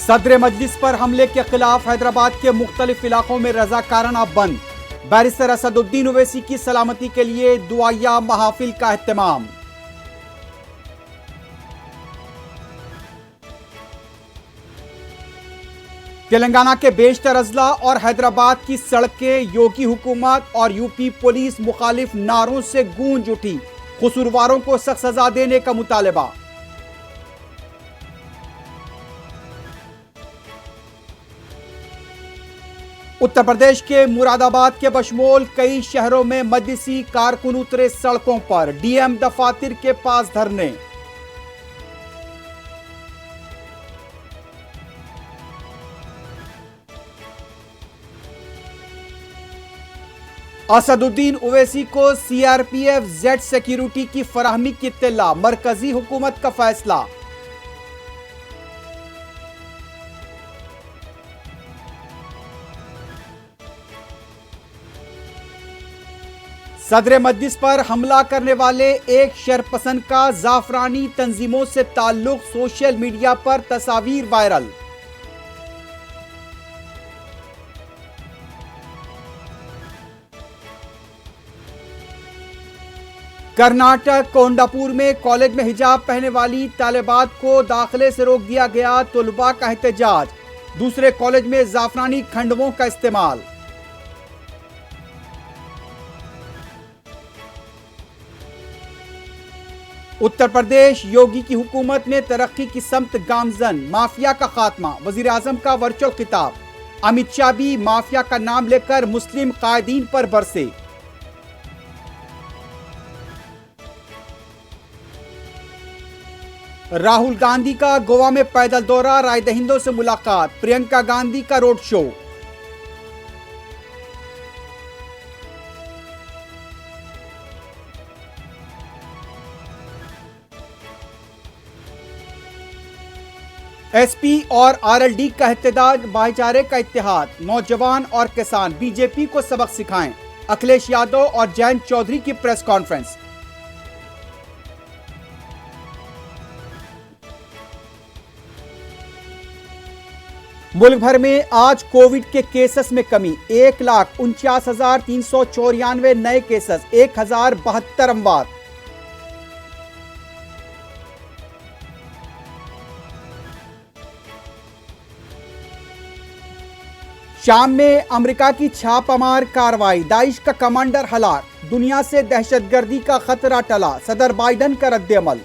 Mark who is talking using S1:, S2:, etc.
S1: सदर मजलिस पर हमले के खिलाफ हैदराबाद के मुख्तलिफ इलाकों में रजाकाराना बंद। बैरिस्टर असदुद्दीन ओवैसी की सलामती के लिए दुआया महाफिल का एहतमाम। तेलंगाना के बेशतर अजला और हैदराबाद की सड़कें योगी हुकूमत और यूपी पुलिस मुखालिफ नारों से गूंज उठी। कसूरवारों को सख्त सजा देने का मुतालबा। उत्तर प्रदेश के मुरादाबाद के बशमोल कई शहरों में मजलिसी कारकुन उतरे सड़कों पर। डीएम दफातर के पास धरने। असदुद्दीन ओवैसी को सीआरपीएफ जेड सिक्योरिटी की फराहमी की इत्तला। मरकजी हुकूमत का फैसला। सदर मजलिस पर हमला करने वाले एक शरपसंद का जाफरानी तंजीमों से ताल्लुक। सोशल मीडिया पर तस्वीर वायरल। कर्नाटक कोंडापुर में कॉलेज में हिजाब पहनने वाली तालिबात को दाखिले से रोक दिया गया। तुलबा का एहतजाज। दूसरे कॉलेज में जाफरानी खंडवों का इस्तेमाल। उत्तर प्रदेश योगी की हुकूमत में तरक्की की समत गामजन। माफिया का खात्मा। वजीर आजम का वर्चुअल खिताब। अमित शाह भी माफिया का नाम लेकर मुस्लिम कायदीन पर बरसे। राहुल गांधी का गोवा में पैदल दौरा। राय दहिंदों से मुलाकात। प्रियंका गांधी का रोड शो। एसपी और आरएलडी का एहतजाज। भाईचारे का इत्तेहाद। नौजवान और किसान बीजेपी को सबक सिखाएं। अखिलेश यादव और जयंत चौधरी की प्रेस कॉन्फ्रेंस। मुल्क भर में आज कोविड के केसेस में कमी। 1,49,394 नए केसेस। 1,072 अमवात। शाम में अमेरिका की छापामार कार्रवाई। दाइश का कमांडर हलाक। दुनिया से दहशतगर्दी का खतरा टला। सदर बाइडन का रद्द अमल।